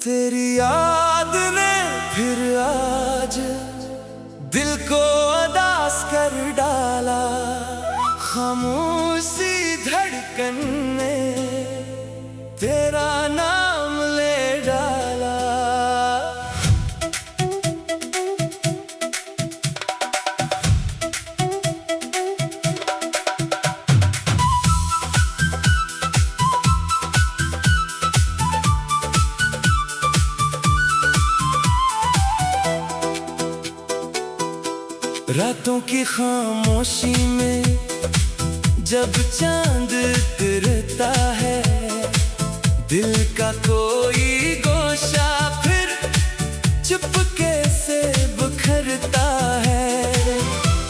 तेरी याद ने फिर आज दिल को उदास कर डाला। खामोशी धड़कन ने तेरा नाम ले डाला। रातों की खामोशी में जब चांद उतरता है, दिल का कोई गोशा फिर चुपके से बिखरता है।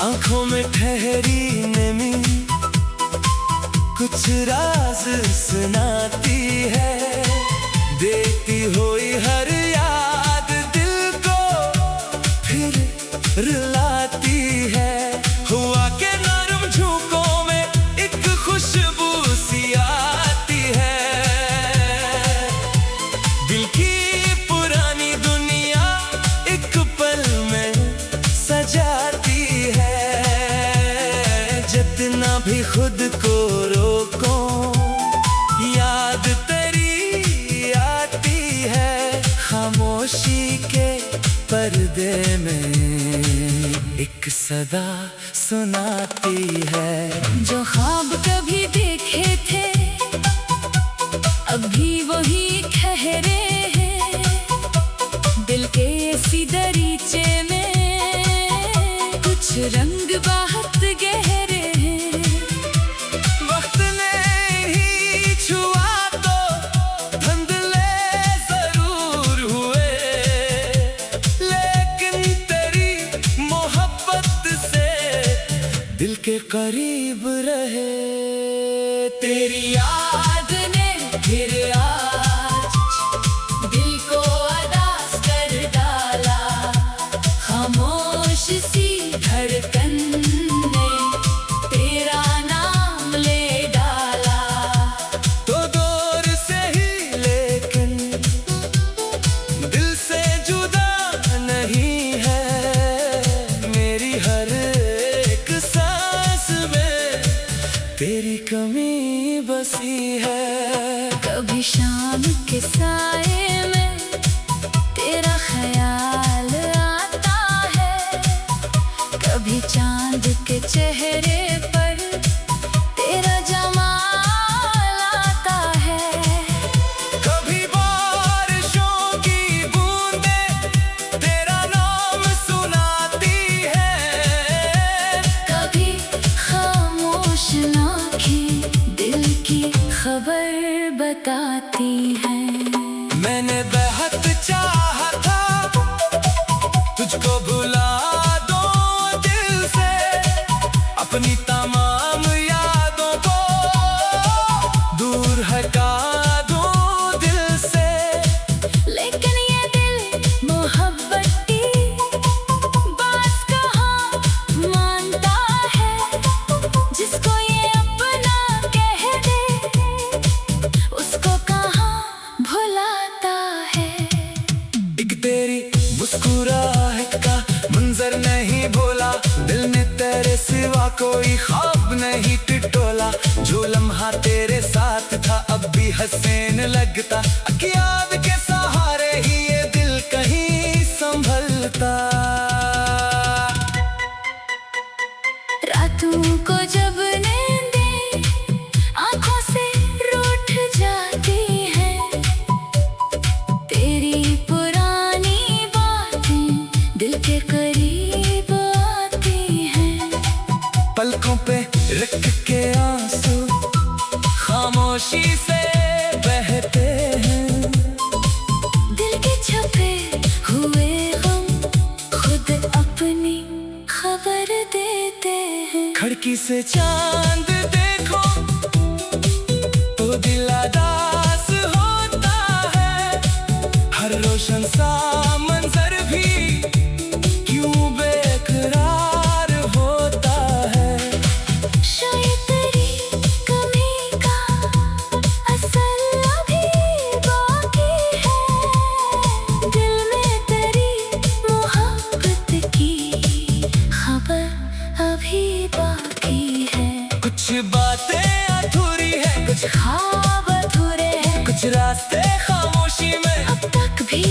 आंखों में ठहरी नमी कुछ राज सुनाती है, देती हुई हर याद दिल को फिर रुलाती है। हुआ के नरम झोंकों में एक खुशबू सी आती है, दिल की पुरानी दुनिया एक पल में सजाती है। जितना भी खुद को रोको याद तेरी आती है। खामोशी के पर्दे में एक सदा सुनाती है। जो ख्वाब कभी देखे थे अभी वही ठहरे हैं, दिल के इसी दरीचे में कुछ रंग बहुत गहरे हैं। वक्त ने ही छुआ तो धुंधले जरूर हुए, लेकिन तेरी मोहब्बत से दिल के करीब रहे। तेरी याद ने फिर आज दिल को उदास कर डाला। खामोश सी धड़कन ने तेरा नाम ले डाला। तो दूर से ही लेकिन दिल से जुदा नहीं है। मेरी हर एक सांस में तेरी कमी बसी है। कभी शाम के साए में तेरा ख्याल आता है, कभी चांद के चेहरे पर तेरा जमाल आता है। कभी बारिशों की बूंदें तेरा नाम सुनाती है, कभी खामोश आँखें दिल की खबर बताती हैं। मैंने बेहद चाहा था तुझको भुला दूं दिल से, अपनी तमाम यादों को दूर हटा दूं दिल से। लेकिन ये दिल मोहब्बत की बात कहाँ मानता है, जिसको ये अपना कह दे उसको कहाँ भुलाता है। एक तेरी मुस्कुराहट का मंजर नहीं भूला, दिल ने तेरे सिवा कोई ख्वाब नहीं टिटोला। जो लम्हा तेरे साथ था अब भी हसीन लगता, याद के सहारे ही ये दिल कहीं संभलता। रातों को जब नींदें आँखों से रूठ जाती हैं, तेरी पुरानी बातें दिल के करीब आती हैं। पलकों पे रख के आंसू खामोशी से बहते हैं, दिल के छुपे हुए गम खुद अपनी खबर देते हैं। खिड़की से चांद देखो तो दिल उदास होता है, हर रोशन सा मंजर भी क्यों बेकरार होता है। शायद तेरी कमी का असल अभी बाकी है। रास्ते खामोशी में अब तक भी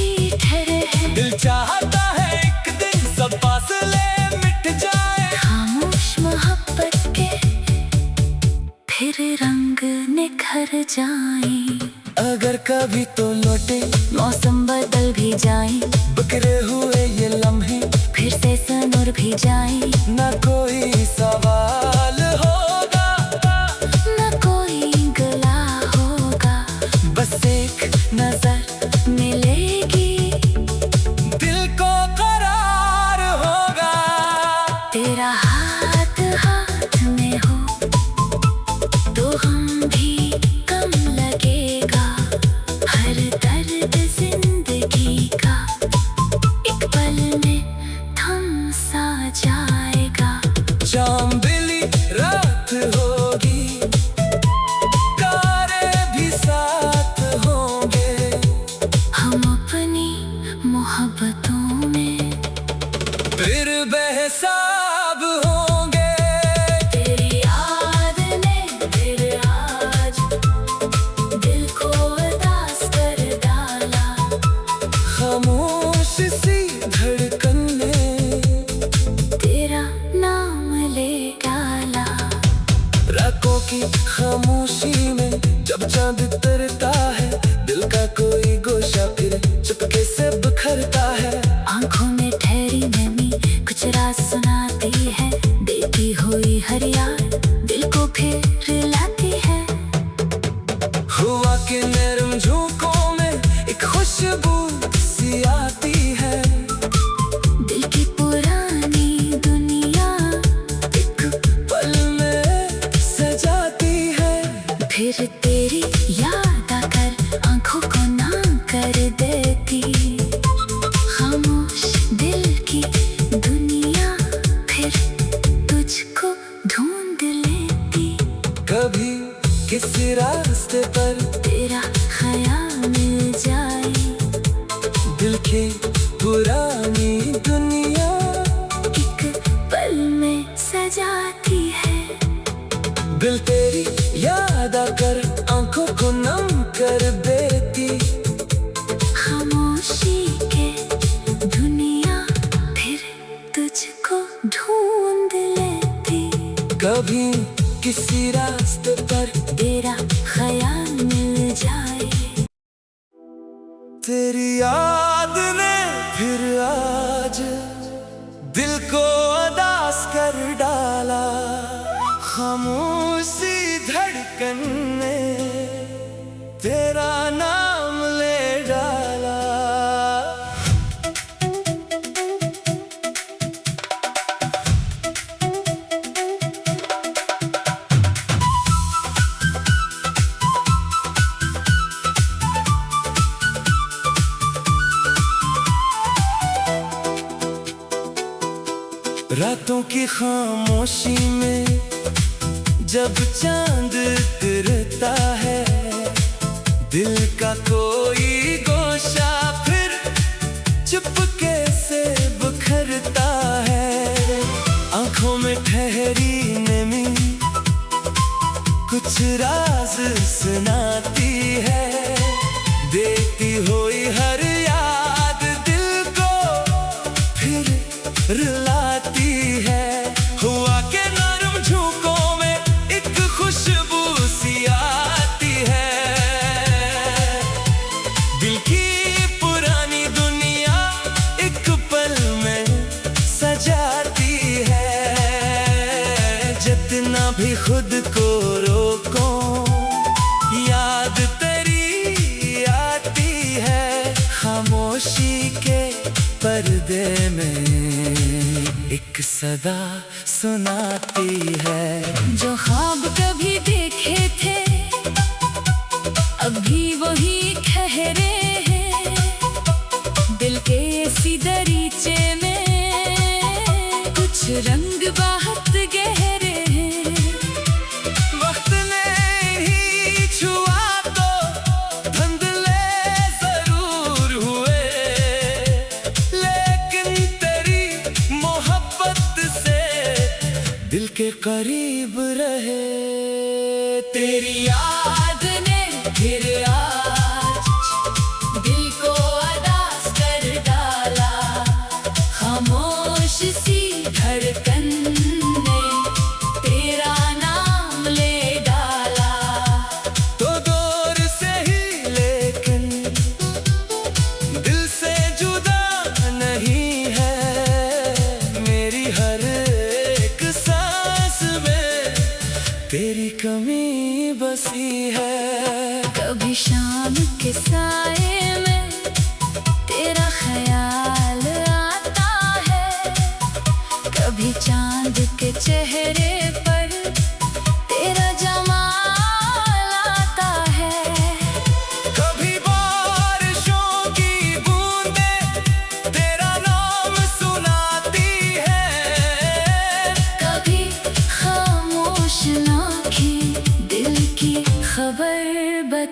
ठहरे हैं। दिल चाहता है एक दिन सब फासले मिट जाए। खामोश मोहब्बत के फिर रंग निखर जाए। अगर कभी तो लौटे मौसम बदल भी जाए, बिखरे हुए ये लम्हे फिर से सनूर भी जाए। न कोई सवाल होगा, न कोई गला होगा, बस एक नजर मिलेगी, दिल को करार होगा। तेरा हाथ हाथ में हो तो हम भी कम लगेगा। हर दर्द जिंदगी का एक पल में थम सा जाएगा। चांदनी रात होगी, तारे भी साथ होंगे, हम अपनी मोहब्बतों में फिर बेहिसाब होंगे। तेरी याद ने फिर आज दिल को उदास कर डाला। खामोश सी धड़कन ने तेरा नाम ले डाला। रातों की खामोशी में जब चांद उतरता है, दिल का कोई गोशा फिर चुपके से बिखरता है। आंखों में ठहरी नमी कुछ राज सुनाती है, देती हुई हर याद दिल को फिर लाती है। हुआ के नरम झोंकों में एक खुशबू सी आती है। दिल की पुरानी दुनिया एक पल में सजाती है। फिर तेरी याद आकर आंखों को नाम कर देती। खामोश दिल की दुनिया फिर तुझको ढूंढ लेती। कभी किसी रास्ते पर तेरा ख्याल मिल जाए, दिल की पुरानी दुनिया एक पल में सजाती है। दिल तेरी याद आकर आंखों को नम कर देती। खामोशी के दुनिया फिर तुझको ढूंढ लेती। कभी किसी रास्ते पर तेरा ख्याल मिल जाए, तेरी याद ने फिर आज दिल को उदास कर डाला। खामोशी धड़कन ने तेरा नाम ले डाला। रातों की खामोशी में जब चांद उतरता है, दिल का कोई गोशा फिर चुपके से बिखरता है। आंखों में ठहरी नमी कुछ राज सुनाती है, देती हुई हर याद दिल को फिर रुलाती है। हुआ के नरम झोंकों में एक खुशबू सी आती है। दिल की पुरानी दुनिया एक पल में सजाती है। जितना भी खुद को रोको, याद तेरी आती है। खामोशी के पर्दे में एक सदा सुनाती है। जो ख्वाब कभी देखे थे अभी वही ठहरे हैं। दिल के इसी दरीचे में कुछ रंग बहुत गहरे हैं। वक्त ने ही छुआ तो धुंधले जरूर हुए, लेकिन तेरी मोहब्बत से दिल के करीब रहे। तेरी याद ने फिर आज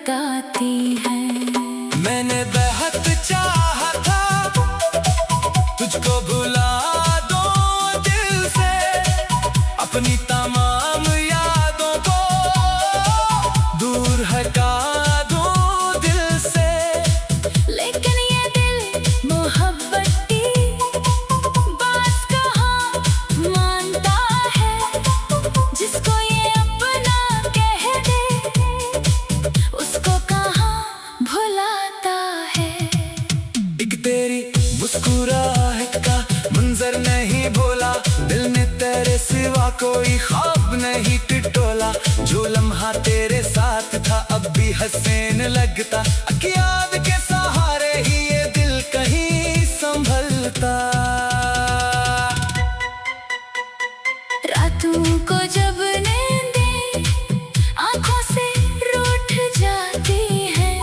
लगाती है। मैंने बेहद चाहा था तुझको भुला दो दिल से, अपनी तमाम यादों को दूर हटा दो दिल से। लेकिन ये दिल मोहब्बत की बात कहाँ मानता है, जिसको ये अपना कह दे उसको कहाँ भुलाता है। एक तेरी मुस्कुराहट का मंजर नहीं भूला, दिल ने तेरे सिवा कोई ख्वाब नहीं टिटोला। जो लम्हा तेरे साथ था अब भी हसीन लगता, याद के सहारे ही ये दिल कहीं संभलता। रातों को जब नींदें आंखों से रूठ जाती है,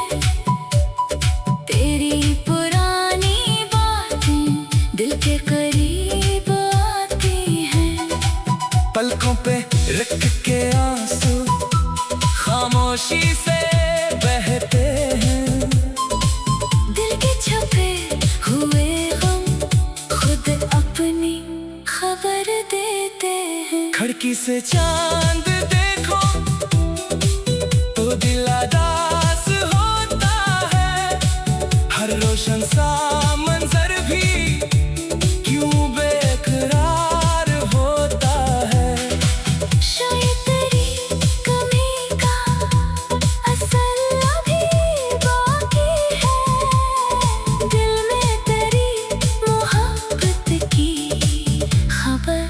तेरी पुरानी बातें दिल के करीब आती हैं। पलकों पे रख के आंसू खामोशी से बहते हैं, दिल के छुपे हुए गम खुद अपनी खबर देते हैं। खिड़की से चांद देखो तो दिल उदास होता है, हर रोशन सा मंजर भी क्यों बेकरार होता है। शायद तेरी कमी का असर अभी बाकी है, दिल में तेरी मोहब्बत की खबर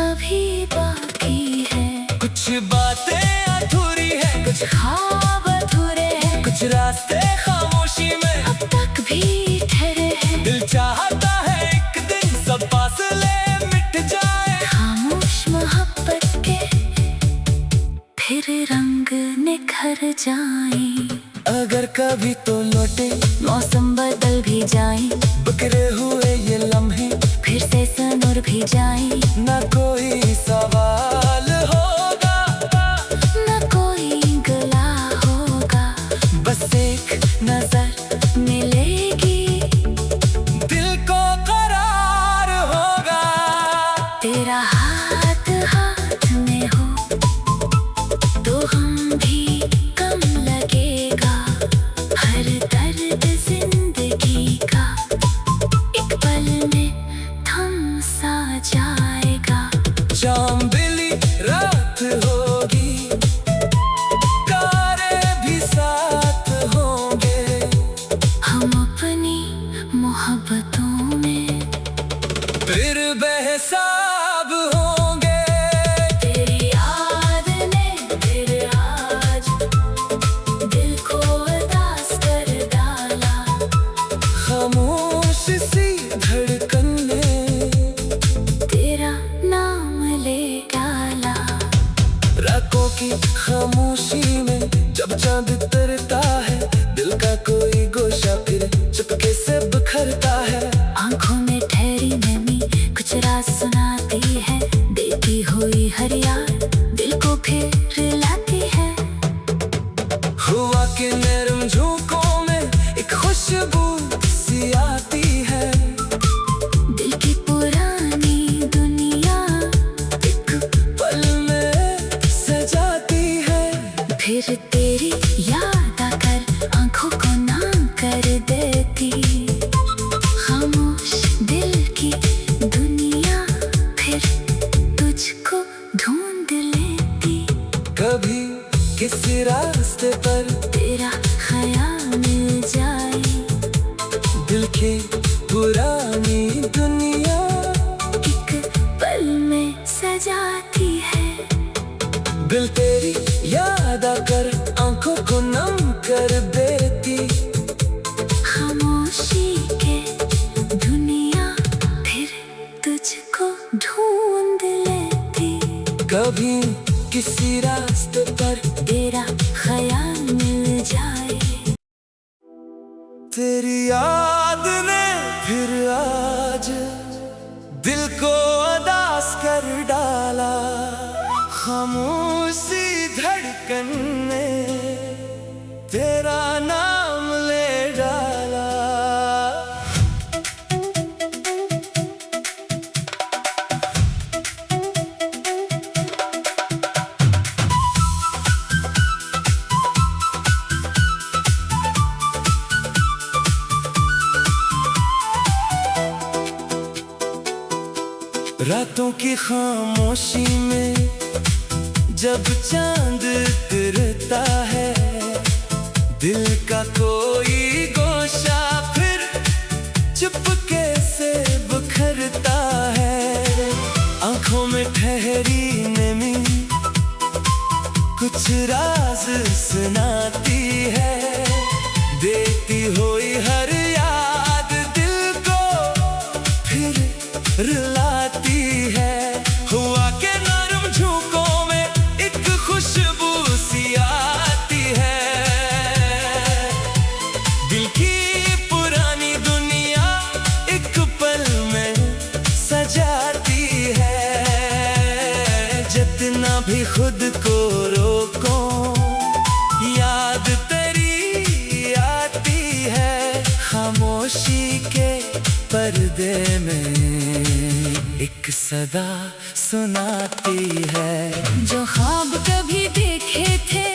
अभी बाकी है। कुछ बातें अधूरी है, कुछ ख्वाब अधूरे हैं, कुछ रास्ते खामोशी में अब तक भी ठहरे हैं। दिल चाहता है एक दिन सब फासले मिट जाए, खामोश मोहब्बत के फिर रंग निखर जाए। अगर कभी तो लौटे मौसम बदल भी जाए, बिखरे हुए ये लम्हे फिर से सनूर भी जाए। ना कोई सवाल होगा, न कोई गला होगा, बस एक नजर मिलेगी, दिल को करार होगा। तेरा हाथ हाथ में हो तो हम भी कम लगेगा। हर दर्द जिंदगी का एक पल में थम सा जाएगा। चांदनी रात होगी, तारे भी साथ होंगे, हम अपनी मोहब्बतों में फिर बेहिसाब होंगे। तेरी याद ने फिर आज दिल को उदास कर डाला। खामोश सी धड़कन ने तेरा नाम ले डाला। रातों की खामोशी में जब चांद तरता है, दिल का कोई गोशा फिर चुपके से बिखरता है। आंखों में ठहरी नमी कुछ राज सुनाती है, देती हुई हर याद दिल को फिर लाती है। हुआ के नरम झोंकों में एक खुशबू सी आती है, दिल की पुरानी दुनिया एक पल में सजाती है। फिर तेरी याद आकर आंखों को नाम कर देती। खामोश दिल की दुनिया फिर तुझको ढूंढ लेती। कभी किसी रास्ते पर तेरा ख्याल मिल जाए, दिल की पुरानी दुनिया एक पल में सजाती है। दिल तेरी याद आकर आंखों को नम कर देती। खामोशी के दुनिया फिर तुझको ढूंढ लेती। कभी किसी रास्ते पर तेरा ख्याल मिल जाए, तेरी याद ने फिर आज दिल को उदास कर डाला। खामोशी धड़कन ने तेरे रातों की खामोशी में जब चांद उतरता है, दिल का कोई गोशा फिर चुपके से बिखरता है। आंखों में ठहरी नमी कुछ राज सुनाती है, देती हुई हर याद दिल को फिर रुलाती है। हुआ के नरम झोंकों में एक खुशबू सी आती है, दिल की पुरानी दुनिया एक पल में सजाती है। जितना भी खुद को रोको याद तेरी आती है, खामोशी के पर्दे में एक सदा सुनाती है। जो ख्वाब कभी देखे थे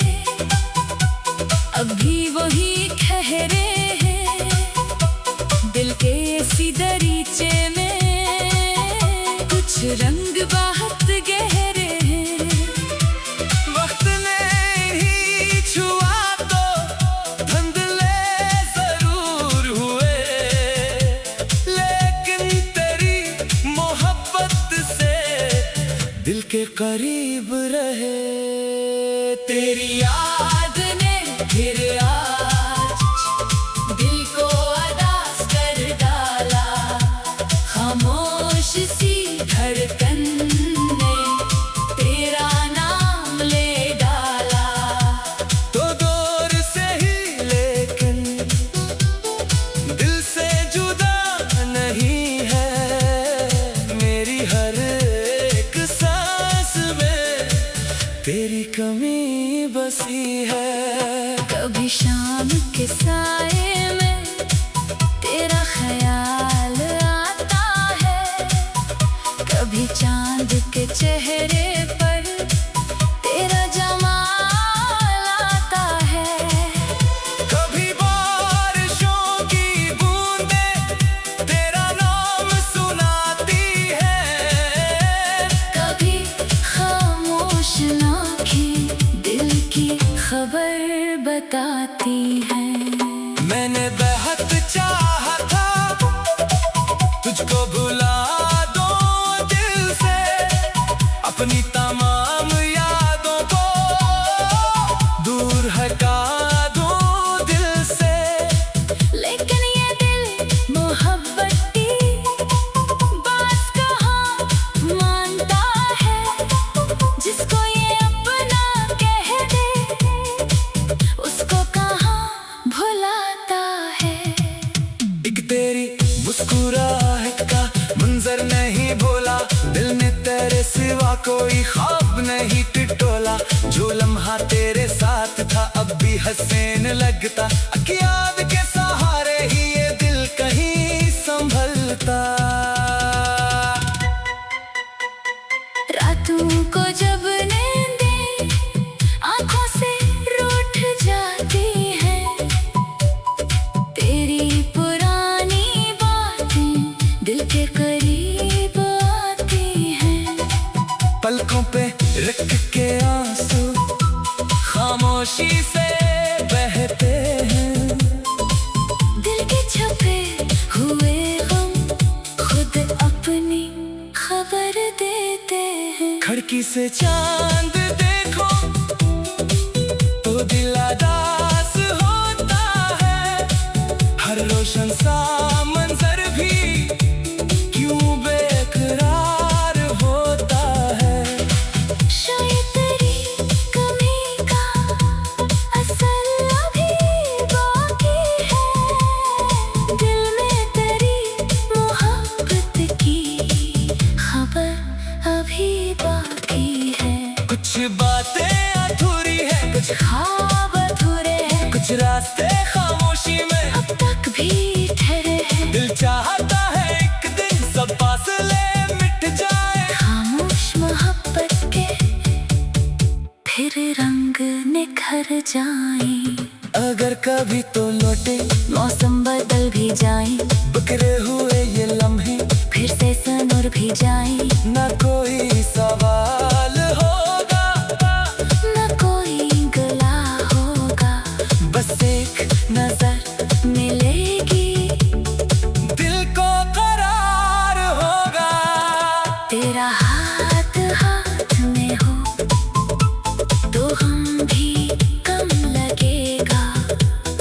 अभी वही ठहरे हैं, दिल के इसी दरीचे में कुछ रंग बहुत गहरे हैं। वक्त ने ही छुआ तो धुंधले जरूर हुए, लेकिन तेरी मोहब्बत से दिल के करीब रहे। तेरी याद ने फिर आज दिल को अदास कर डाला, खामोश सी धड़कन ने तेरा नाम ले डाला। तो दूर से ही लेकिन दिल से जुदा नहीं है, मेरी हर एक सांस में तेरी कमी बसी है। कभी शाम के साए में तेरा ख्याल आता है, कभी चांद के चेहरे पर तेरा जमाल आता है। कभी बारिशों की बूंदें तेरा नाम सुनाती है, कभी खामोश आँखें दिल की खबर बताती हैं। मैंने बेहद चाहा था तुझको भुला दूं दिल से, अपनी तमाम यादों को दूर हटा दूं दिल से। लेकिन ये दिल मोहब्बती बात कहाँ मानता है, जिसको ये अपना कह दे उसको कहाँ भुलाता है। एक तेरी मुस्कुराहट का मंजर नहीं भूला, दिल ने तेरे सिवा कोई ख्वाब नहीं टिटोला। जो लम्हा तेरे साथ था अब भी हसीन लगता, याद के सहारे ही ये दिल कहीं संभलता। रातों को जब नींदें आँखों से रूठ जाती हैं, तेरी पुरानी बातें दिल के करीब आती हैं। पलकों पे रख के आंसू खामोशी से बहते हैं, दिल के छुपे हुए गम खुद अपनी खबर देते हैं। खिड़की से चांद देखो तो दिल उदास होता है, हर रोशन सा मंजर भी क्यों बेकरार होता है। शायद तेरी कमी का असर अभी बाकी है, दिल में तेरी मोहब्बत की खबर अभी बाकी है। कुछ बातें अधूरी है, कुछ ख्वाब अधूरे हैं, कुछ रास्ते खामोशी में अब तक भी ठहरे हैं। दिल चाहता है एक दिन सब फासले मिट जाए, खामोश मोहब्बत के फिर रंग निखर जाए। अगर कभी तो लौटे मौसम बदल भी जाए, बिखरे हुए ये लम्हे फिर से सनूर भी जाएं, न कोई सवाल होगा, न कोई गला होगा। बस एक नजर मिलेगी, दिल को करार होगा। तेरा हाथ हाथ में हो तो हम भी कम लगेगा।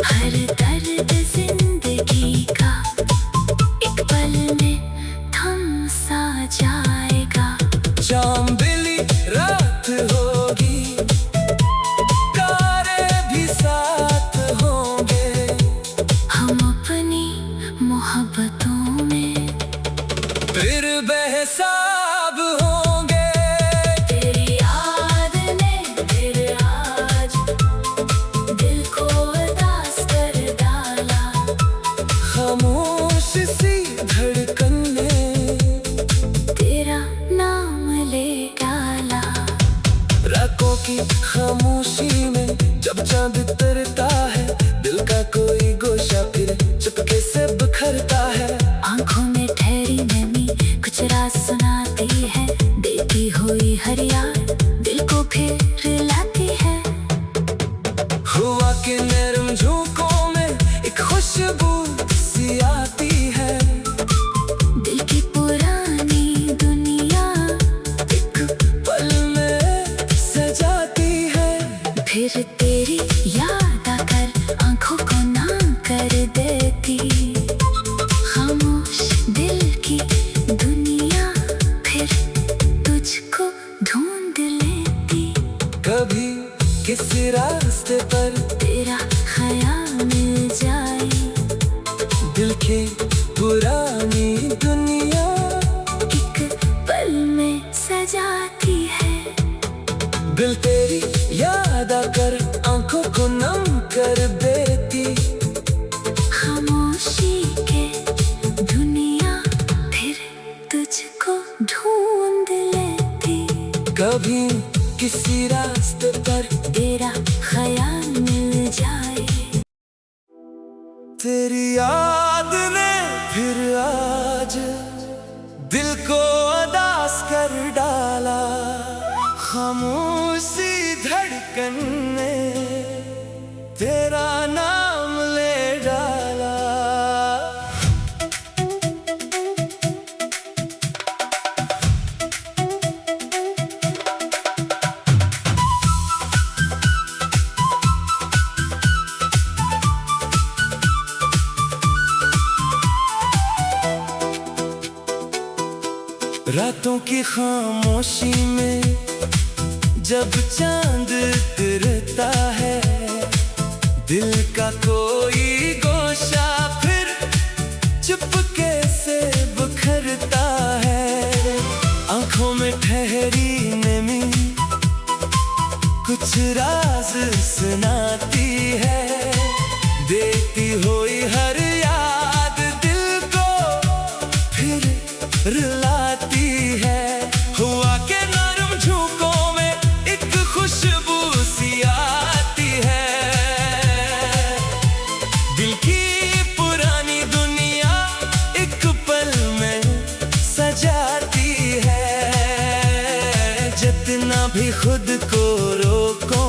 हर दर्द जिंदगी का एक पल में थम सा जाएगा। चांदनी रात होगी, तारे भी साथ होंगे, हम अपनी मोहब्बतों में फिर बेहिसाब होंगे। तेरी याद ने फिर आज दिल को उदास कर डाला। खामोश सी धड़कन ने तेरा नाम ले डाला। रातों की खामोशी में जब चांद उतरता है, दिल का कोई गोशा फिर चुपके से बिखरता है। आंखों में ठहरी नमी कुछ राज सुनाती है, देती हुई हर याद दिल को फिर लाती है। हुआ के नरम झोंकों में एक खुशबू सी आती है। दिल की पुरानी दुनिया एक पल में सजाती है। फिर तेरी याद आकर आंखों को नाम कर देती। खामोश दिल की दुनिया फिर तुझको ढूंढ लेती। कभी किसी रास्ते पर तेरा ख्याल मिल जाए, दिल की पुरानी दुनिया एक पल में सजाती है। दिल तेरी याद आकर आंखों को नम कर देती। खामोशी के दुनिया फिर तुझको ढूंढ लेती। कभी किसी रास्ते पर तेरा ख्याल मिल जाए, तेरी याद ने फिर आज दिल को उदास कर डाला। खामोशी धड़कन ने तेरा नाम ले डाला। रातों की खामोशी में जब चांद उतरता है, दिल का कोई गोशा फिर चुपके से बिखरता है। आंखों में ठहरी नमी कुछ राज सुनाती है, देती हुई हर याद दिल को फिर रुलाती है। हुआ के नरम झोंकों में एक खुशबू सी आती है। दिल की पुरानी दुनिया एक पल में सजाती है। जितना भी खुद को रोको